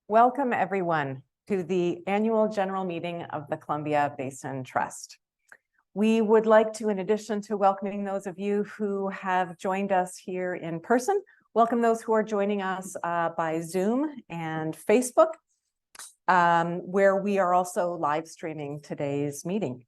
Welcome, everyone, to the annual general meeting of the Columbia Basin Trust. We would like to, in addition to welcoming those of you who have joined us here in person, welcome those who are joining us by Zoom and Facebook, where we are also live streaming today's meeting.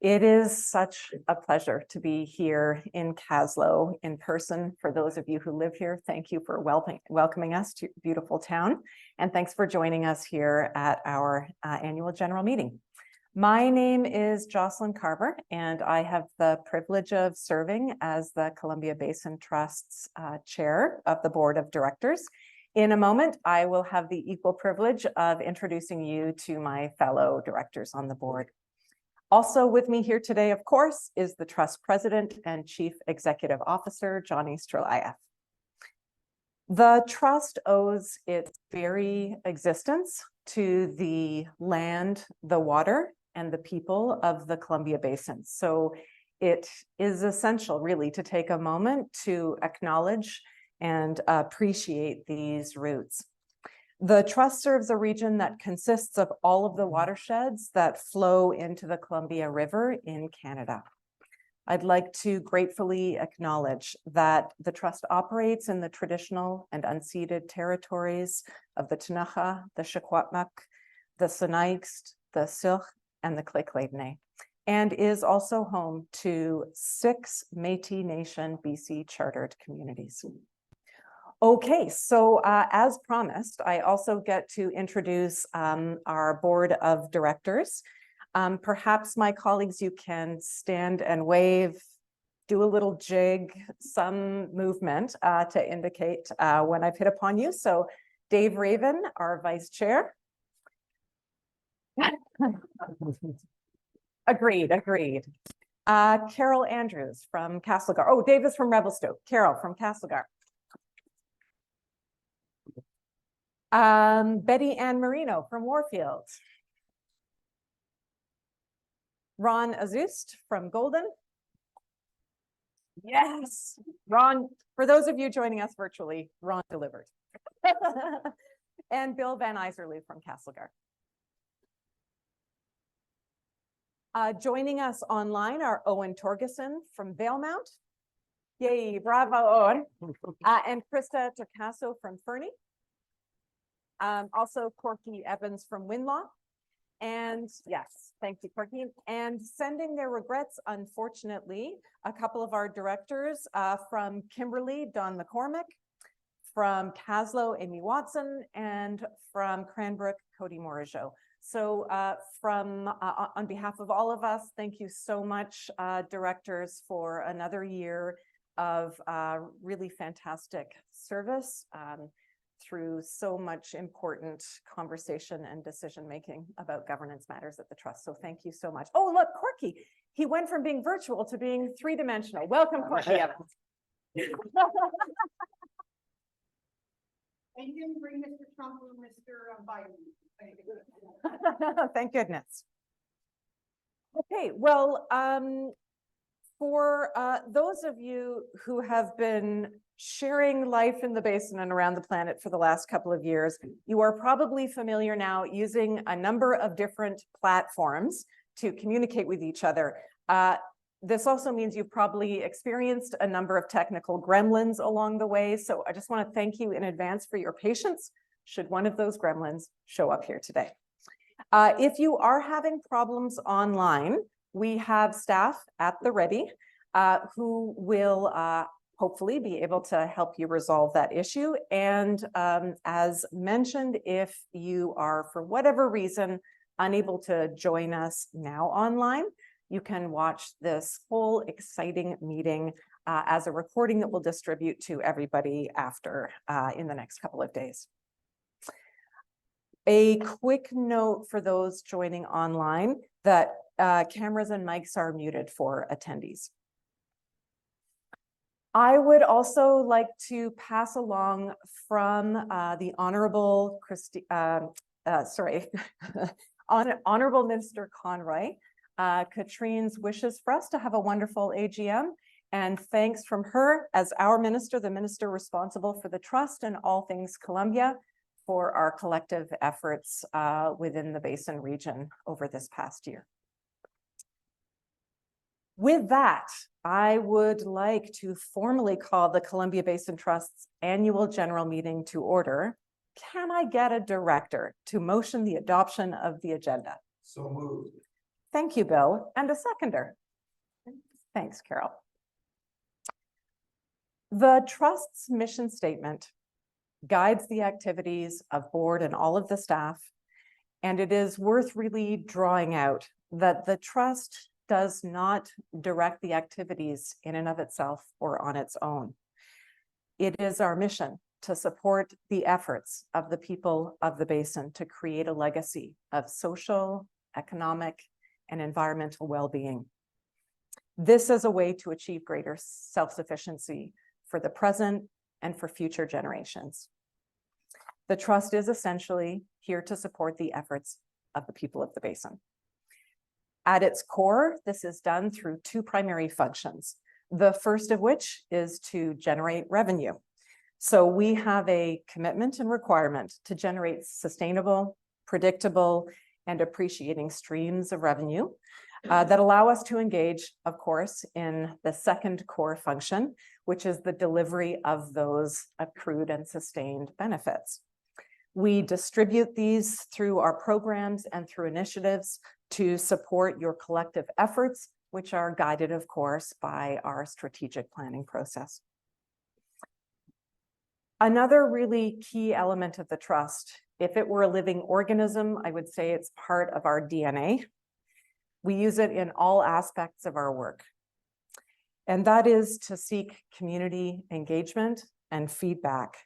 It is such a pleasure to be here in Kaslo in person. For those of you who live here, thank you for welcoming us to beautiful town. And thanks for joining us here at our annual general meeting. My name is Jocelyn Carver, and I have the privilege of serving as the Columbia Basin Trust's chair of the board of directors. In a moment, I will have the equal privilege of introducing you to my fellow directors on the board. Also with me here today, of course, is the Trust President and Chief Executive Officer, Johnny Strelayev. The Trust owes its very existence to the land, the water, and the people of the Columbia Basin. So it is essential, really, to take a moment to acknowledge and appreciate these roots. The Trust serves a region that consists of all of the watersheds that flow into the Columbia River in Canada. I'd like to gratefully acknowledge that the Trust operates in the traditional and unceded territories of the Ktunaxa, the Secwepemc, the Sinixt, the Syilx, and the Lheidli, and is also home to 6 Métis Nation BC chartered communities. Okay, so as promised, I also get to introduce our board of directors. Perhaps my colleagues, you can stand and wave, do a little jig, some movement to indicate when I've hit upon you. So Dave Raven, our vice chair. Agreed. Carol Andrews from Kaslo. Oh, Dave is from Revelstoke. Carol from Kaslo. Betty Ann Marino from Warfield. Ron Azust from Golden. Yes, Ron, for those of you joining us virtually, Ron delivered. And Bill Van Iserloo from Castlegar. Joining us online are Owen Torgeson from Valemount. Yay, bravo, Owen. And Krista Tocasso from Fernie. Also Corky Evans from Winlaw. And yes, thank you, Corky. And sending their regrets, unfortunately, a couple of our directors from Kimberley, Don McCormick, from Kaslo, Amy Watson, and from Cranbrook, Cody Morageau. So on behalf of all of us, thank you so much, directors, for another year of really fantastic service. Through so much important conversation and decision-making about governance matters at the Trust. So thank you so much. Oh, look, Corky, he went from being virtual to being 3-dimensional. Welcome, Corky Evans. And you didn't bring Mr. Trump or Mr. Biden. Thank goodness. Okay, well, for those of you who have been sharing life in the basin and around the planet for the last couple of years, you are probably familiar now using a number of different platforms to communicate with each other. This also means you've probably experienced a number of technical gremlins along the way. So I just want to thank you in advance for your patience should one of those gremlins show up here today. If you are having problems online, we have staff at the ready who will hopefully be able to help you resolve that issue. And as mentioned, if you are, for whatever reason, unable to join us now online, you can watch this whole exciting meeting as a recording that we'll distribute to everybody after in the next couple of days. A quick note for those joining online that cameras and mics are muted for attendees. I would also like to pass along from the Honorable Honorable Minister Conroy, Katrine's wishes for us to have a wonderful AGM, and thanks from her as our minister, the minister responsible for the Trust and all things Columbia, for our collective efforts within the Basin region over this past year. With that, I would like to formally call the Columbia Basin Trust's annual general meeting to order. Can I get a director to motion the adoption of the agenda? So moved. Thank you, Bill. And a seconder. Thanks, Carol. The Trust's mission statement guides the activities of board and all of the staff, and it is worth really drawing out that the Trust does not direct the activities in and of itself or on its own. It is our mission to support the efforts of the people of the Basin to create a legacy of social, economic, and environmental well-being. This is a way to achieve greater self-sufficiency for the present and for future generations. The Trust is essentially here to support the efforts of the people of the Basin. At its core, this is done through two primary functions, the first of which is to generate revenue. So we have a commitment and requirement to generate sustainable, predictable, and appreciating streams of revenue that allow us to engage, of course, in the second core function, which is the delivery of those accrued and sustained benefits. We distribute these through our programs and through initiatives to support your collective efforts, which are guided, of course, by our strategic planning process. Another really key element of the Trust, if it were a living organism, I would say it's part of our DNA. We use it in all aspects of our work. And that is to seek community engagement and feedback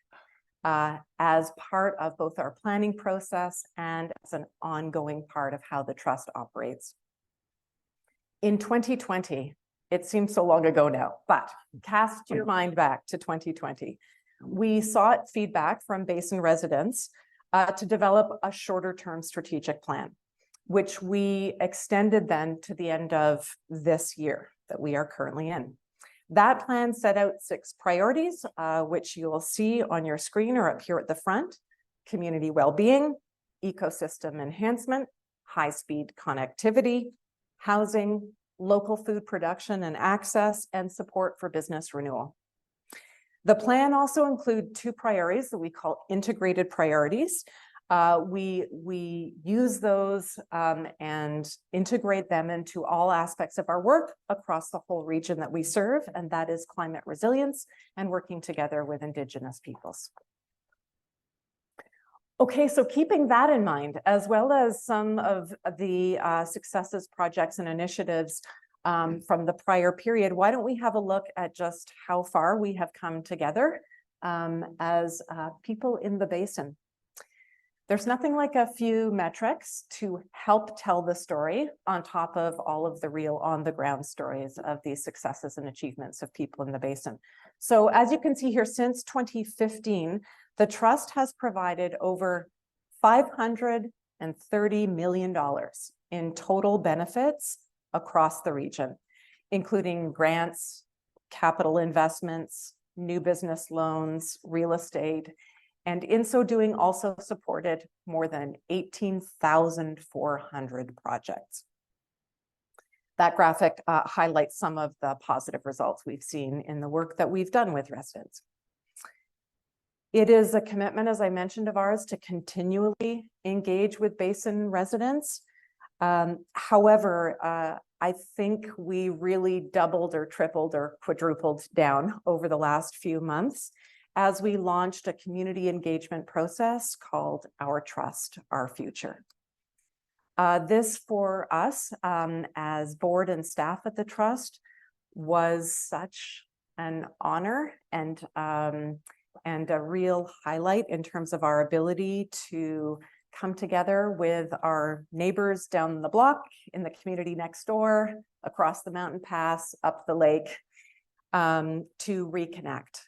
as part of both our planning process and as an ongoing part of how the Trust operates. In 2020, it seems so long ago now, but cast your mind back to 2020. We sought feedback from Basin residents to develop a shorter term strategic plan, which we extended then to the end of this year that we are currently in. That plan set out 6 priorities, which you will see on your screen or up here at the front: community well-being, ecosystem enhancement, high-speed connectivity, housing, local food production and access, and support for business renewal. The plan also includes 2 priorities that we call integrated priorities. We use those and integrate them into all aspects of our work across the whole region that we serve, and that is climate resilience and working together with Indigenous peoples. Okay, so keeping that in mind, as well as some of the successes, projects, and initiatives from the prior period, why don't we have a look at just how far we have come together as people in the Basin. There's nothing like a few metrics to help tell the story on top of all of the real on-the-ground stories of these successes and achievements of people in the Basin. So as you can see here, since 2015, the Trust has provided over $530 million in total benefits across the region, including grants, capital investments, new business loans, real estate, and in so doing also supported more than 18,400 projects. That graphic highlights some of the positive results we've seen in the work that we've done with residents. It is a commitment, as I mentioned, of ours to continually engage with Basin residents. However, I think we really doubled or tripled or quadrupled down over the last few months as we launched a community engagement process called Our Trust, Our Future. This for us as board and staff at the Trust was such an honor and a real highlight in terms of our ability to come together with our neighbors down the block, in the community next door, across the mountain pass, up the lake, to reconnect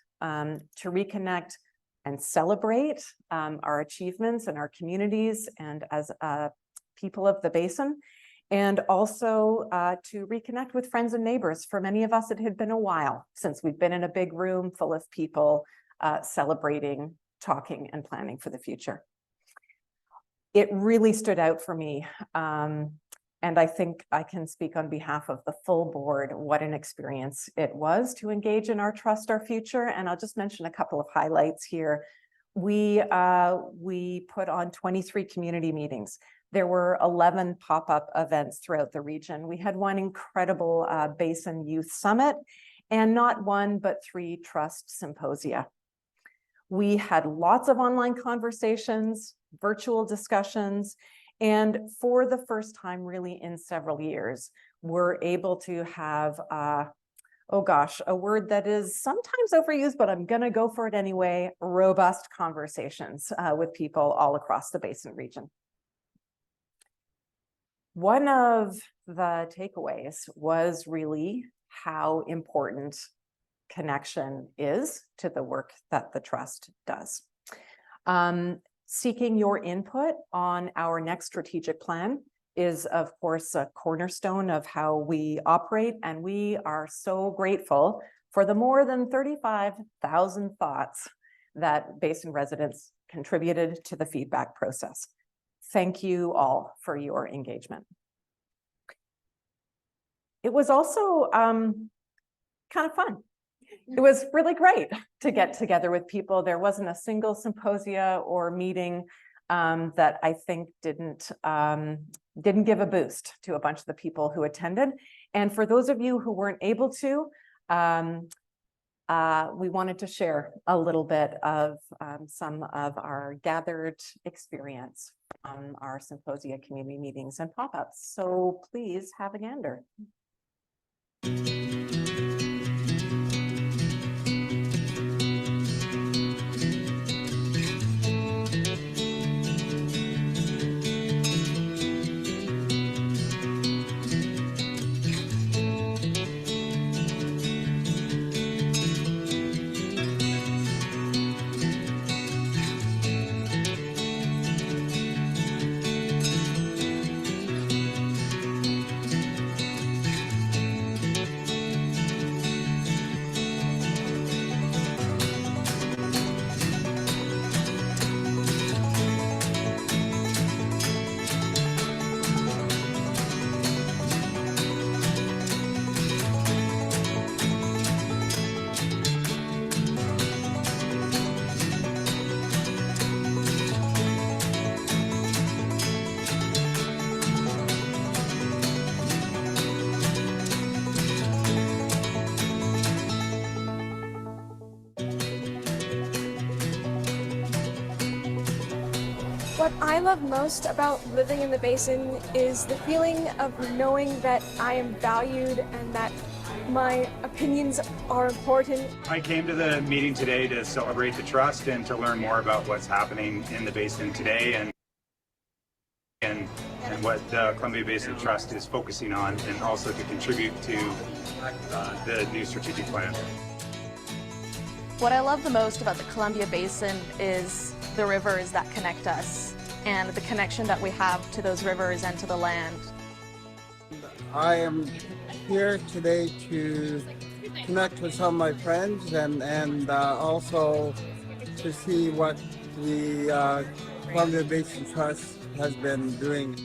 and celebrate our achievements and our communities and as people of the Basin, and also to reconnect with friends and neighbors. For many of us, it had been a while since we've been in a big room full of people celebrating talking and planning for the future. It really stood out for me. And I think I can speak on behalf of the full board, what an experience it was to engage in our Trust Our Future. And I'll just mention a couple of highlights here. We put on 23 community meetings. There were 11 pop-up events throughout the region. We had one incredible Basin Youth Summit, and not one, but 3 Trust Symposia. We had lots of online conversations, virtual discussions, and for the first time really in several years, we're able to have, oh gosh, a word that is sometimes overused, but I'm gonna go for it anyway, robust conversations with people all across the Basin region. One of the takeaways was really how important connection is to the work that the Trust does. Seeking your input on our next strategic plan is, of course, a cornerstone of how we operate, and we are so grateful for the more than 35,000 thoughts that Basin residents contributed to the feedback process. Thank you all for your engagement. It was also kind of fun. It was really great to get together with people. There wasn't a single symposia or meeting that I think didn't give a boost to a bunch of the people who attended. And for those of you who weren't able to, we wanted to share a little bit of some of our gathered experience on our symposia, community meetings, and pop-ups. So please have a gander. What I love most about living in the Basin is the feeling of knowing that I am valued and that my opinions are important. I came to the meeting today to celebrate the Trust and to learn more about what's happening in the Basin today and what the Columbia Basin Trust is focusing on, and also to contribute to the new strategic plan. What I love the most about the Columbia Basin is the rivers that connect us and the connection that we have to those rivers and to the land. I am here today to connect with some of my friends and also to see what the Columbia Basin Trust has been doing.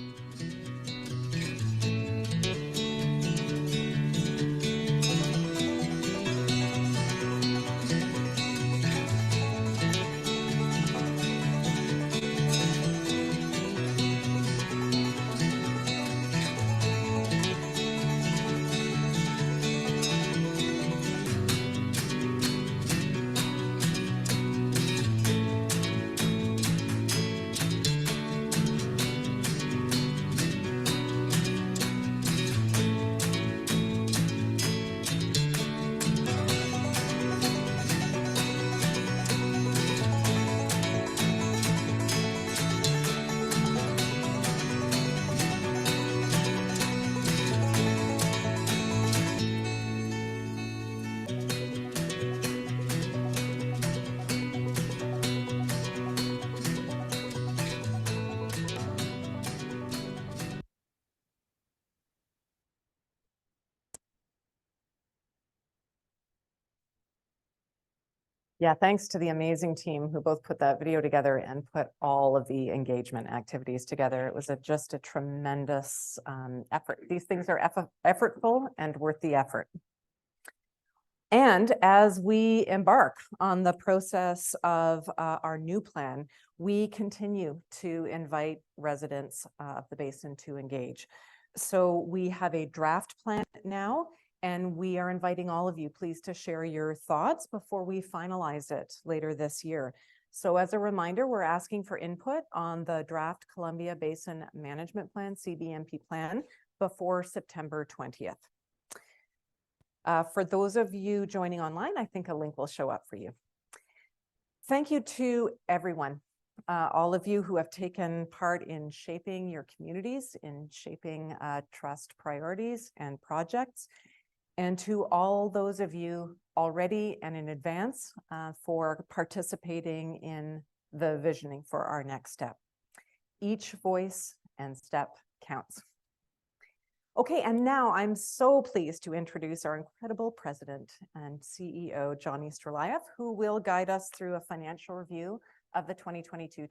Yeah, thanks to the amazing team who both put that video together and put all of the engagement activities together. It was just a tremendous effort. These things are effortful and worth the effort. And as we embark on the process of our new plan, we continue to invite residents of the Basin to engage. So we have a draft plan now, and we are inviting all of you, please, to share your thoughts before we finalize it later this year. So as a reminder, we're asking for input on the draft Columbia Basin Management Plan, CBMP plan, before September 20th. For those of you joining online, I think a link will show up for you. Thank you to everyone, all of you who have taken part in shaping your communities, in shaping trust priorities and projects, and to all those of you already and in advance for participating in the visioning for our next step. Each voice and step counts. Okay, and now I'm so pleased to introduce our incredible President and CEO, Johnny Strelayev, who will guide us through a financial review of the 2022-23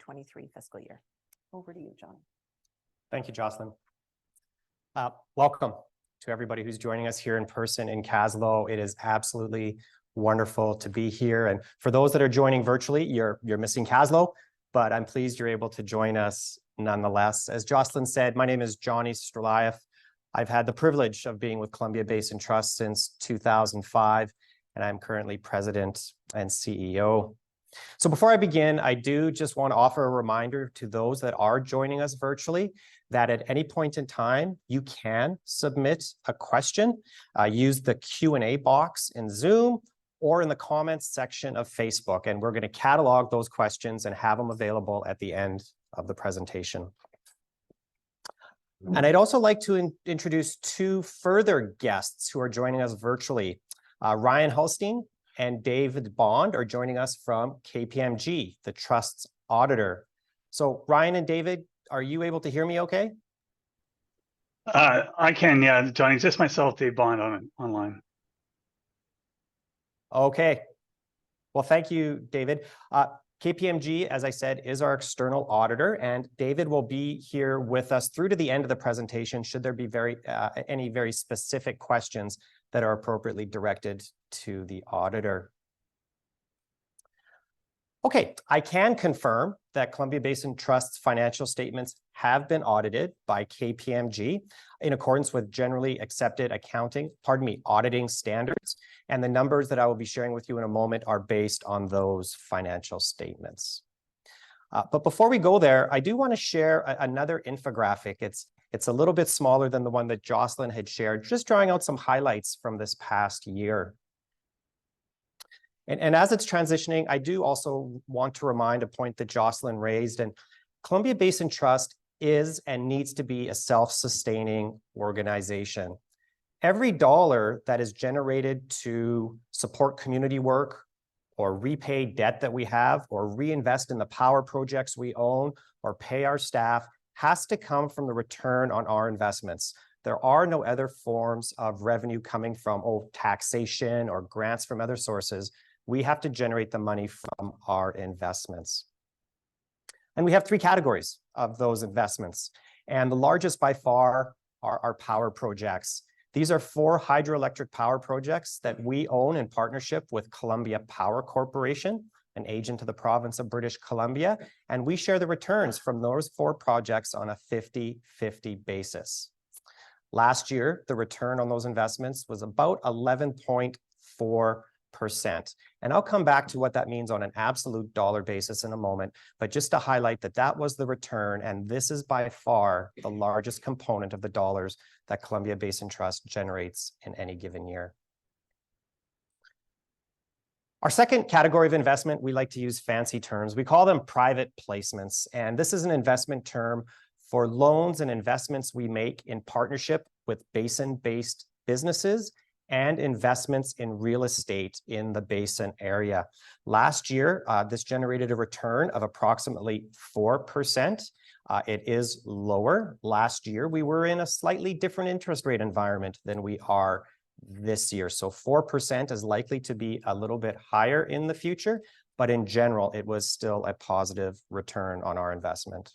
fiscal year. Over to you, Johnny. Thank you, Jocelyn. Welcome to everybody who's joining us here in person in Kaslo. It is absolutely wonderful to be here. And for those that are joining virtually, you're missing Kaslo, but I'm pleased you're able to join us nonetheless. As Jocelyn said, my name is Johnny Strelayev. I've had the privilege of being with Columbia Basin Trust since 2005, and I'm currently President and CEO. So before I begin, I do just want to offer a reminder to those that are joining us virtually that at any point in time, you can submit a question. Use the Q&A box in Zoom or in the comments section of Facebook, and we're going to catalog those questions and have them available at the end of the presentation. And I'd also like to introduce two further guests who are joining us virtually. Ryan Hulstein and David Bond are joining us from KPMG, the Trust's auditor. So Ryan and David, are you able to hear me okay? I can, yeah, Johnny. Just myself, Dave Bond online. Okay. Well, thank you, David. KPMG, as I said, is our external auditor, and David will be here with us through to the end of the presentation should there be any very specific questions that are appropriately directed to the auditor. Okay, I can confirm that Columbia Basin Trust's financial statements have been audited by KPMG in accordance with generally accepted auditing standards. And the numbers that I will be sharing with you in a moment are based on those financial statements. But before we go there, I do want to share another infographic. It's a little bit smaller than the one that Jocelyn had shared, just drawing out some highlights from this past year. And as it's transitioning, I do also want to remind a point that Jocelyn raised, and Columbia Basin Trust is and needs to be a self-sustaining organization. Every dollar that is generated to support community work or repay debt that we have or reinvest in the power projects we own or pay our staff has to come from the return on our investments. There are no other forms of revenue coming from taxation or grants from other sources. We have to generate the money from our investments. And we have three categories of those investments. And the largest by far are our power projects. These are 4 hydroelectric power projects that we own in partnership with Columbia Power Corporation, an agent of the province of British Columbia. And we share the returns from those 4 projects on a 50-50 basis. Last year, the return on those investments was about 11.4%. And I'll come back to what that means on an absolute dollar basis in a moment, but just to highlight that that was the return, and this is by far the largest component of the dollars that Columbia Basin Trust generates in any given year. Our second category of investment, we like to use fancy terms. We call them private placements, and this is an investment term for loans and investments we make in partnership with basin-based businesses and investments in real estate in the Basin area. Last year, this generated a return of approximately 4%. It is lower. Last year, we were in a slightly different interest rate environment than we are this year. So 4% is likely to be a little bit higher in the future, but in general, it was still a positive return on our investment.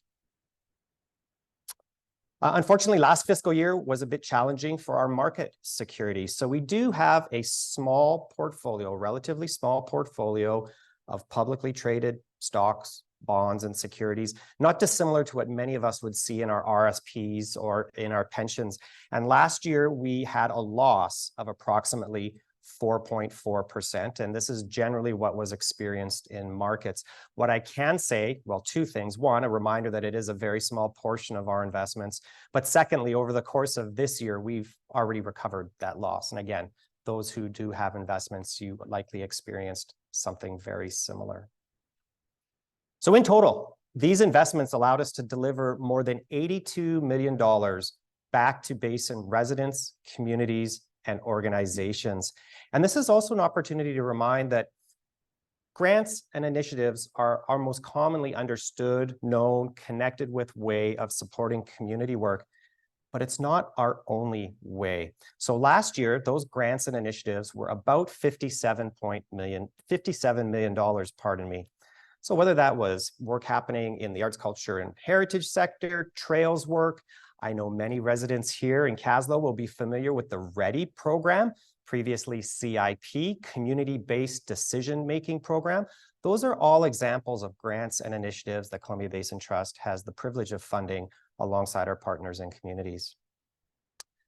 Unfortunately, last fiscal year was a bit challenging for our market securities. So we do have a small portfolio, relatively small portfolio of publicly traded stocks, bonds, and securities, not dissimilar to what many of us would see in our RSPs or in our pensions. And last year, we had a loss of approximately 4.4%. And this is generally what was experienced in markets. What I can say, well, two things. One, a reminder that it is a very small portion of our investments. But secondly, over the course of this year, we've already recovered that loss. And again, those who do have investments, you likely experienced something very similar. So in total, these investments allowed us to deliver more than $82 million back to Basin residents, communities, and organizations. And this is also an opportunity to remind that grants and initiatives are our most commonly understood, known, connected with way of supporting community work, but it's not our only way. So last year, those grants and initiatives were about $57 million, pardon me. So whether that was work happening in the arts, culture, and heritage sector, trails work, I know many residents here in Kaslo will be familiar with the READY program, previously CIP, Community-Based Decision-Making Program. Those are all examples of grants and initiatives that Columbia Basin Trust has the privilege of funding alongside our partners and communities.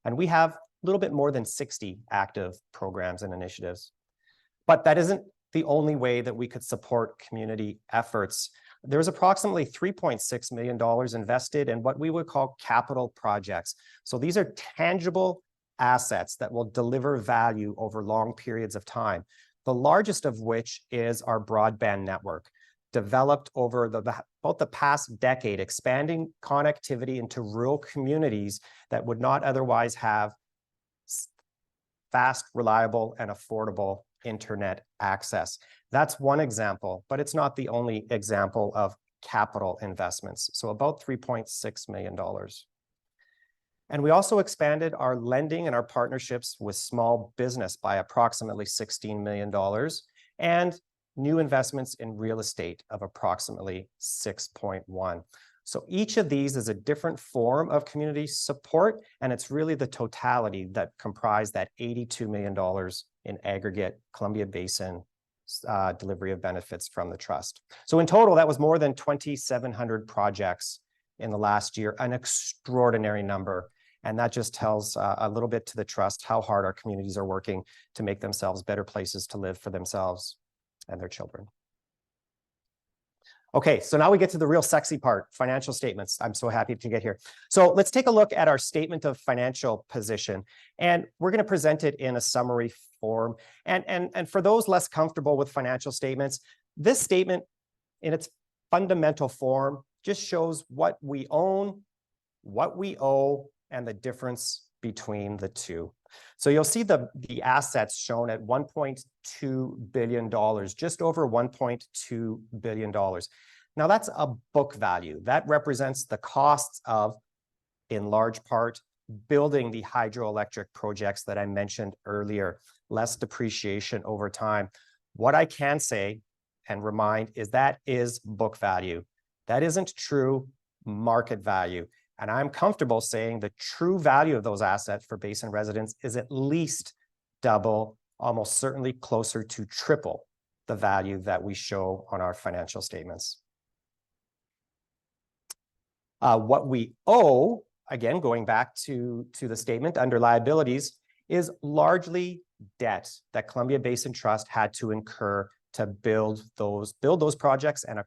And we have a little bit more than 60 active programs and initiatives. But that isn't the only way that we could support community efforts. There's approximately $3.6 million invested in what we would call capital projects. So these are tangible assets that will deliver value over long periods of time. The largest of which is our broadband network, developed over about the past decade, expanding connectivity into rural communities that would not otherwise have fast, reliable, and affordable internet access. That's one example, but it's not the only example of capital investments. So about $3.6 million. And we also expanded our lending and our partnerships with small business by approximately $16 million and new investments in real estate of approximately 6.1. So each of these is a different form of community support, and it's really the totality that comprise that $82 million in aggregate Columbia Basin delivery of benefits from the trust. So in total, that was more than 2,700 projects in the last year, an extraordinary number. And that just tells a little bit to the trust how hard our communities are working to make themselves better places to live for themselves and their children. Okay, so now we get to the real sexy part, financial statements. I'm so happy to get here. So let's take a look at our statement of financial position. And we're going to present it in a summary form. And for those less comfortable with financial statements, this statement in its fundamental form just shows what we own, what we owe, and the difference between the two. So you'll see the assets shown at $1.2 billion, just over $1.2 billion. Now that's a book value. That represents the costs of, in large part, building the hydroelectric projects that I mentioned earlier, less depreciation over time. What I can say and remind is that is book value. That isn't true market value. And I'm comfortable saying the true value of those assets for Basin residents is at least double, almost certainly closer to triple the value that we show on our financial statements. What we owe, again, going back to the statement under liabilities, is largely debt that Columbia Basin Trust had to incur to build those projects and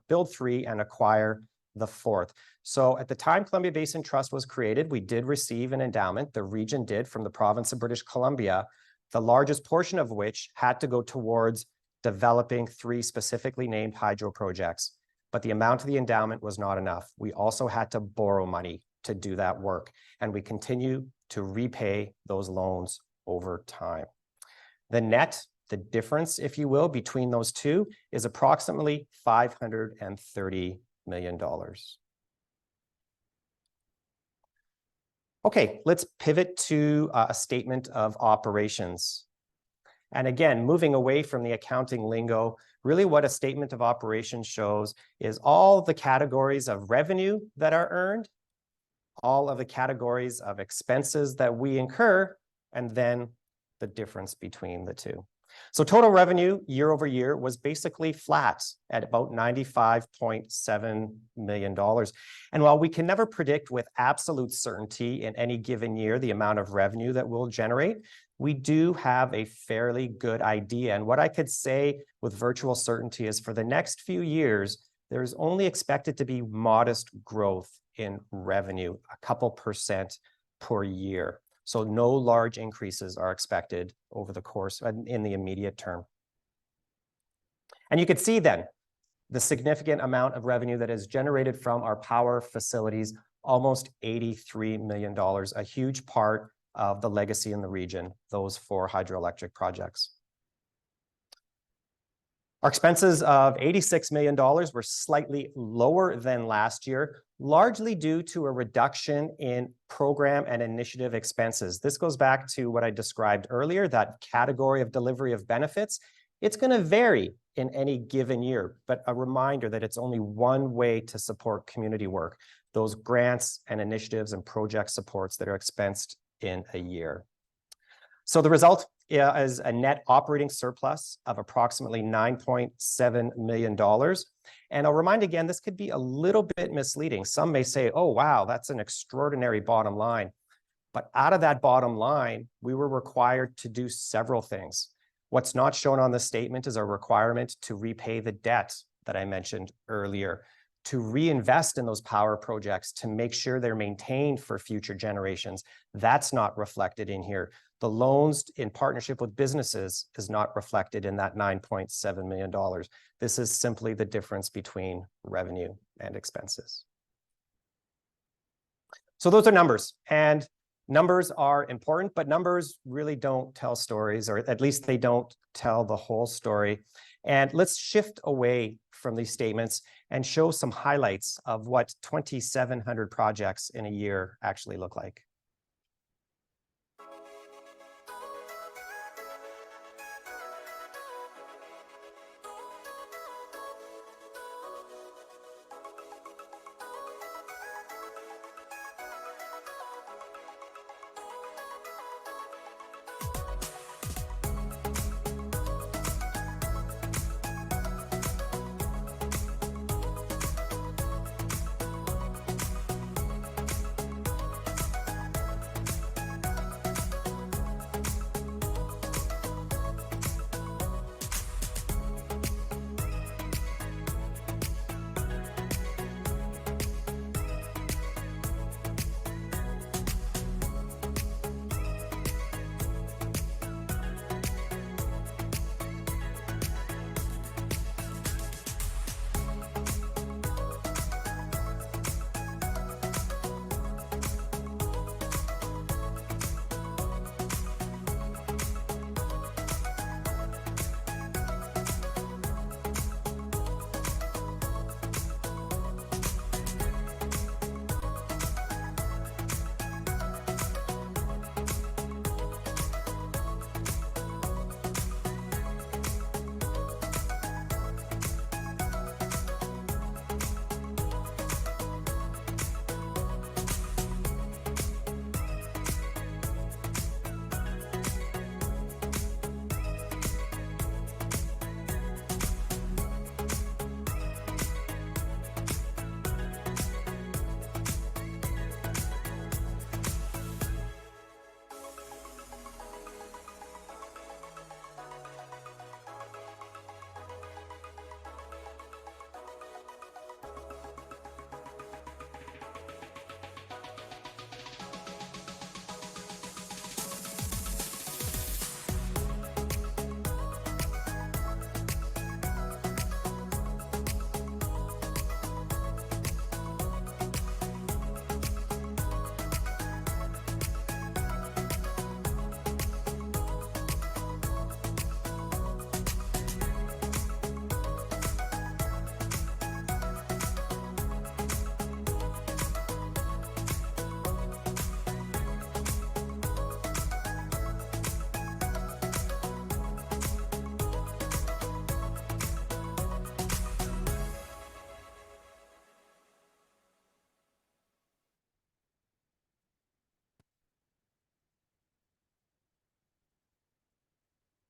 build 3 and acquire the 4th. So at the time Columbia Basin Trust was created, we did receive an endowment, the region did, from the province of British Columbia, the largest portion of which had to go towards developing 3 specifically named hydro projects. But the amount of the endowment was not enough. We also had to borrow money to do that work, and we continue to repay those loans over time. The net, the difference, if you will, between those two is approximately $530 million. Okay, let's pivot to a statement of operations. And again, moving away from the accounting lingo, really what a statement of operations shows is all the categories of revenue that are earned, all of the categories of expenses that we incur, and then the difference between the two. So total revenue year over year was basically flat at about $95.7 million. And while we can never predict with absolute certainty in any given year the amount of revenue that we'll generate, we do have a fairly good idea. And what I could say with virtual certainty is for the next few years, there's only expected to be modest growth in revenue, a couple % per year. So no large increases are expected over the course in the immediate term. And you can see then the significant amount of revenue that is generated from our power facilities, almost $83 million, a huge part of the legacy in the region, those 4 hydroelectric projects. Our expenses of $86 million were slightly lower than last year, largely due to a reduction in program and initiative expenses. This goes back to what I described earlier, that category of delivery of benefits. It's going to vary in any given year, but a reminder that it's only one way to support community work, those grants and initiatives and project supports that are expensed in a year. So the result is a net operating surplus of approximately $9.7 million. And I'll remind again, this could be a little bit misleading. Some may say, oh, wow, that's an extraordinary bottom line. But out of that bottom line, we were required to do several things. What's not shown on the statement is our requirement to repay the debt that I mentioned earlier, to reinvest in those power projects, to make sure they're maintained for future generations. That's not reflected in here. The loans in partnership with businesses is not reflected in that $9.7 million. This is simply the difference between revenue and expenses. So those are numbers, and numbers are important, but numbers really don't tell stories, or at least they don't tell the whole story. And let's shift away from these statements and show some highlights of what 2,700 projects in a year actually look like.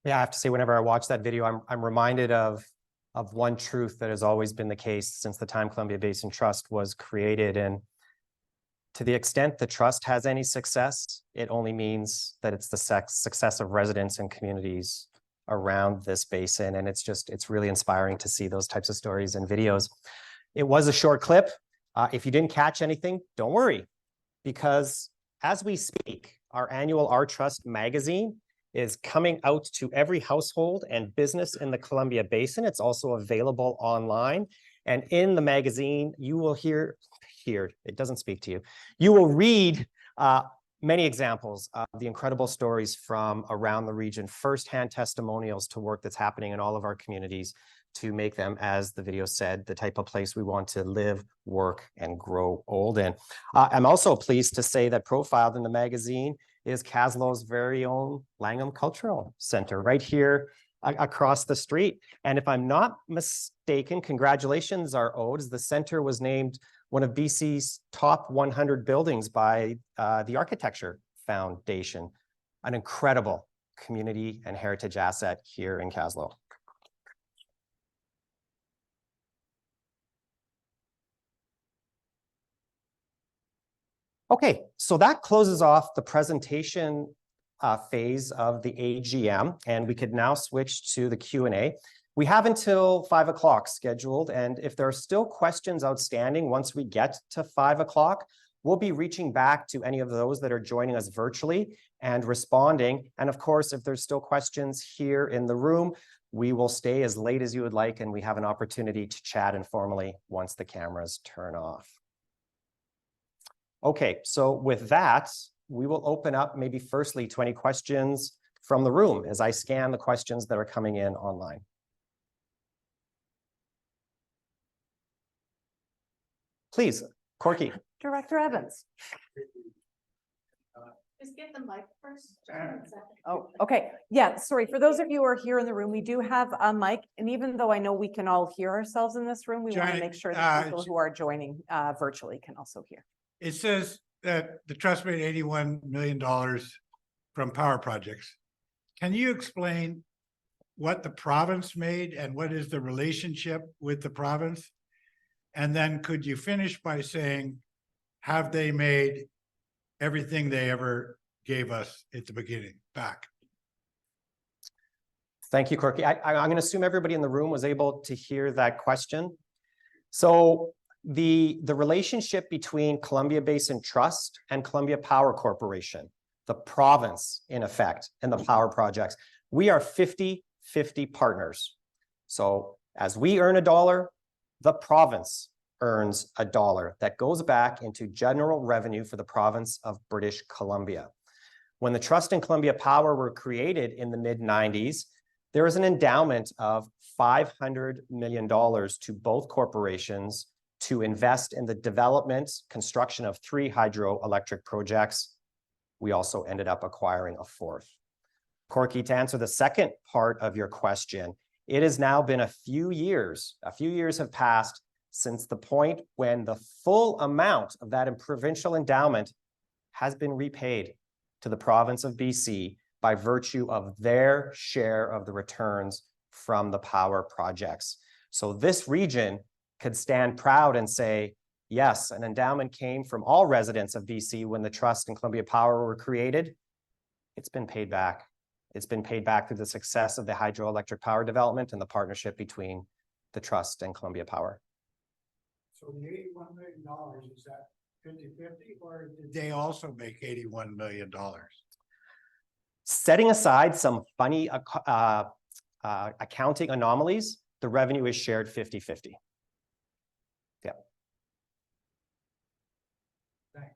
Yeah, I have to say, whenever I watch that video, I'm reminded of one truth that has always been the case since the time Columbia Basin Trust was created. And to the extent the trust has any success, it only means that it's the success of residents and communities around this basin. And it's really inspiring to see those types of stories and videos. It was a short clip. If you didn't catch anything, don't worry, because as we speak, our annual Our Trust magazine is coming out to every household and business in the Columbia Basin. It's also available online. And in the magazine, you will hear, it doesn't speak to you. You will read many examples of the incredible stories from around the region, firsthand testimonials to work that's happening in all of our communities to make them, as the video said, the type of place we want to live, work, and grow old in. I'm also pleased to say that profiled in the magazine is Kaslo's very own Langham Cultural Center right here across the street. And if I'm not mistaken, congratulations are owed, as the center was named one of BC's top 100 buildings by the Architecture Foundation, an incredible community and heritage asset here in Kaslo. Okay, so that closes off the presentation phase of the AGM, and we could now switch to the Q&A. We have until 5 o'clock scheduled, and if there are still questions outstanding once we get to 5 o'clock, we'll be reaching back to any of those that are joining us virtually and responding. And of course, if there's still questions here in the room, we will stay as late as you would like, and we have an opportunity to chat informally once the cameras turn off. Okay, so with that, we will open up maybe firstly to any questions from the room as I scan the questions that are coming in online. Please, Corky. Director Evans. Just get the mic first. Oh, okay. Yeah, sorry. For those of you who are here in the room, we do have a mic. And even though I know we can all hear ourselves in this room, we want to make sure that people who are joining virtually can also hear. It says that the trust made $81 million from power projects. Can you explain what the province made and what is the relationship with the province? And then could you finish by saying, have they made everything they ever gave us at the beginning back? Thank you, Corky. I'm going to assume everybody in the room was able to hear that question. So the relationship between Columbia Basin Trust and Columbia Power Corporation, the province in effect, and the power projects, we are 50-50 partners. So as we earn $1, the province earns $1 that goes back into general revenue for the province of British Columbia. When the trust and Columbia Power were created in the mid-90s, there was an endowment of $500 million to both corporations to invest in the development, construction of 3 hydroelectric projects. We also ended up acquiring a 4th. Corky, to answer the second part of your question, it has now been a few years have passed since the point when the full amount of that provincial endowment has been repaid to the province of BC by virtue of their share of the returns from the power projects. So this region could stand proud and say, yes, an endowment came from all residents of BC when the trust and Columbia Power were created. It's been paid back. It's been paid back through the success of the hydroelectric power development and the partnership between the trust and Columbia Power. So the $81 million, is that 50-50, or did they also make $81 million? Setting aside some funny accounting anomalies, the revenue is shared 50-50. Yeah. Thanks.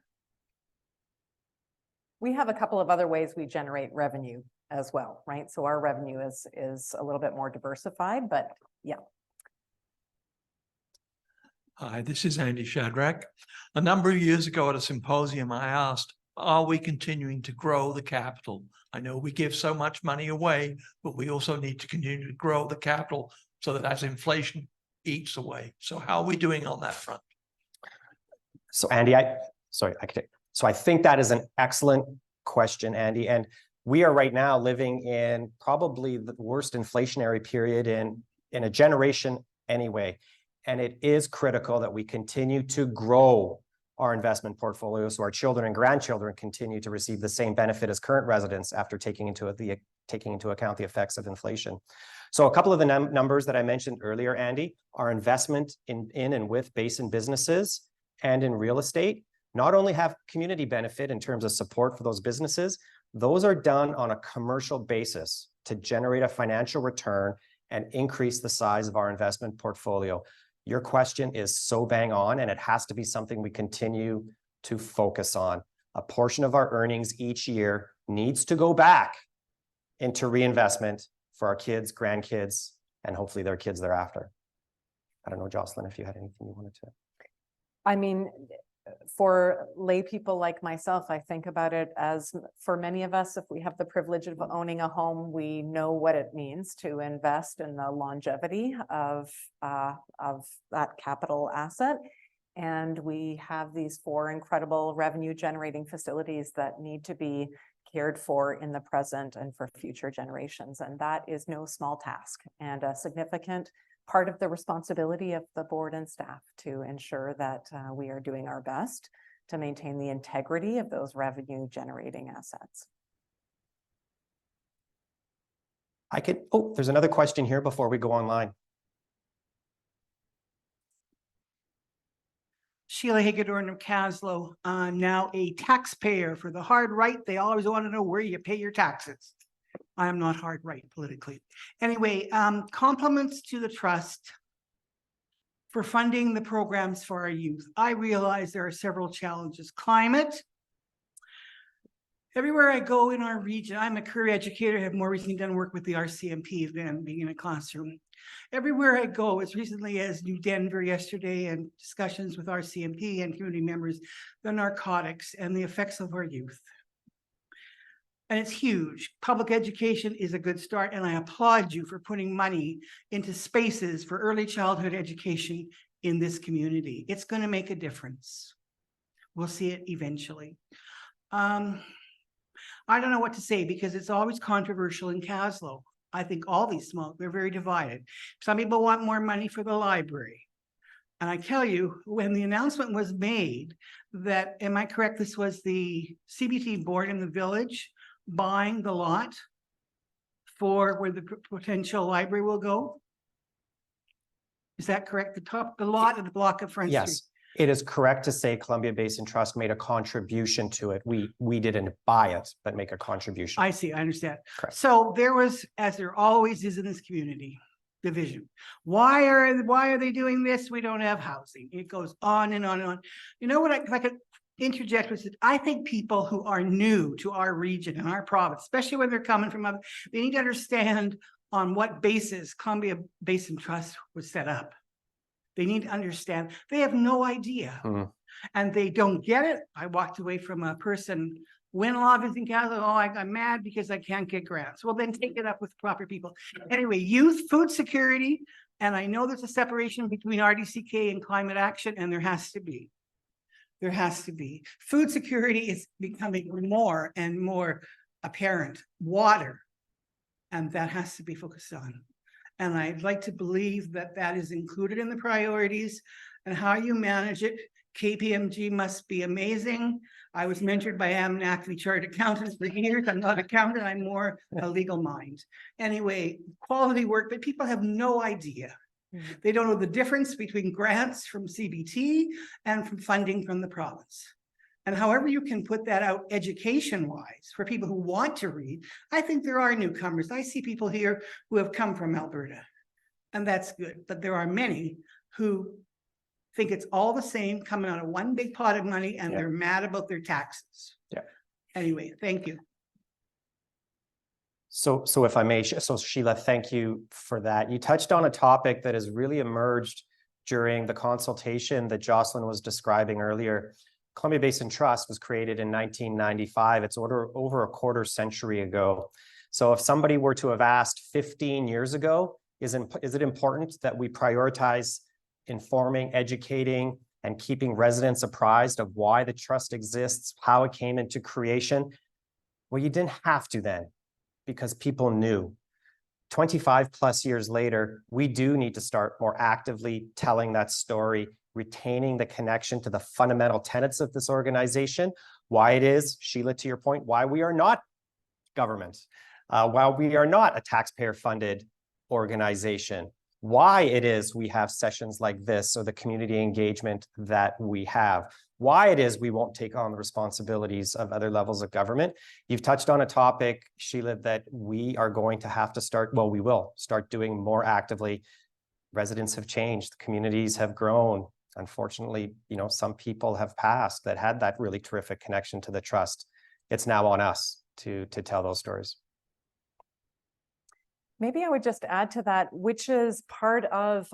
We have a couple of other ways we generate revenue as well, right? So our revenue is a little bit more diversified, but yeah. Hi, this is Andy Shadrack. A number of years ago at a symposium, I asked, are we continuing to grow the capital? I know we give so much money away, but we also need to continue to grow the capital so that as inflation eats away. So how are we doing on that front? So Andy, I think that is an excellent question, Andy. And We are right now living in probably the worst inflationary period in a generation anyway. And it is critical that we continue to grow our investment portfolio so our children and grandchildren continue to receive the same benefit as current residents after taking into account the effects of inflation. So a couple of the numbers that I mentioned earlier, Andy, our investment in and with Basin businesses and in real estate not only have community benefit in terms of support for those businesses, those are done on a commercial basis to generate a financial return and increase the size of our investment portfolio. Your question is so bang on, and it has to be something we continue to focus on. A portion of our earnings each year needs to go back into reinvestment for our kids, grandkids, and hopefully their kids thereafter. I don't know, Jocelyn, if you had anything you wanted to. I mean, for lay people like myself, I think about it as, for many of us, if we have the privilege of owning a home, we know what it means to invest in the longevity of that capital asset. And we have these 4 incredible revenue generating facilities that need to be cared for in the present and for future generations. And that is no small task, and a significant part of the responsibility of the board and staff to ensure that we are doing our best to maintain the integrity of those revenue generating assets. There's another question here before we go online. Sheila Hagedorn of Kaslo, now a taxpayer for the hard right. They always want to know where you pay your taxes. I am not hard right politically. Anyway, compliments to the trust for funding the programs for our youth. I realize there are several challenges. Climate. Everywhere I go in our region, I'm a career educator, have more recently done work with the RCMP than being in a classroom. Everywhere I go, as recently as New Denver yesterday, and discussions with RCMP and community members, the narcotics and the effects of our youth. And it's huge. Public education is a good start, and I applaud you for putting money into spaces for early childhood education in this community. It's going to make a difference. We'll see it eventually. I don't know what to say because it's always controversial in Kaslo. I think all these they're very divided. Some people want more money for the library. And I tell you, when the announcement was made that, am I correct, this was the CBT board in the village buying the lot for where the potential library will go? Is that correct? The lot of the block of Front Street. Yes, it is correct to say Columbia Basin Trust made a contribution to it. We didn't buy it, but make a contribution. I see, I understand. Correct. So there was, as there always is in this community, division. Why are they doing this? We don't have housing. It goes on and on and on. You know what, if I could interject with it, I think people who are new to our region and our province, especially when they're coming from other, they need to understand on what basis Columbia Basin Trust was set up. They need to understand. They have no idea. And they don't get it. I walked away from a person, when law visiting Kaslo, I'm mad because I can't get grants. Well, then take it up with proper people. Anyway, youth, food security, and I know there's a separation between RDCK and climate action, and there has to be. There has to be. Food security is becoming more and more apparent. Water, and that has to be focused on. And I'd like to believe that that is included in the priorities, and how you manage it. KPMG must be amazing. I was mentored by AMNAC chartered accountants for years. I'm not an accountant, I'm more a legal mind. Anyway, quality work, but people have no idea. They don't know the difference between grants from CBT and from funding from the province. And however you can put that out education-wise for people who want to read, I think there are newcomers. I see people here who have come from Alberta, and that's good. But there are many who think it's all the same, coming out of one big pot of money, and they're mad about their taxes. Anyway, thank you. So if I may, so Sheila, thank you for that. You touched on a topic that has really emerged during the consultation that Jocelyn was describing earlier. Columbia Basin Trust was created in 1995. It's over a quarter century ago. So if somebody were to have asked 15 years ago, is it important that we prioritize informing, educating, and keeping residents apprised of why the trust exists, how it came into creation? Well, you didn't have to then, because people knew. 25 plus years later, we do need to start more actively telling that story, retaining the connection to the fundamental tenets of this organization, why it is, Sheila, to your point, why we are not government, why we are not a taxpayer-funded organization, why it is we have sessions like this or the community engagement that we have, why it is we won't take on the responsibilities of other levels of government. You've touched on a topic, Sheila, that we are going to have to start, well, we will start doing more actively. Residents have changed, the communities have grown. Unfortunately, some people have passed that had that really terrific connection to the trust. It's now on us to tell those stories. Maybe I would just add to that, which is part of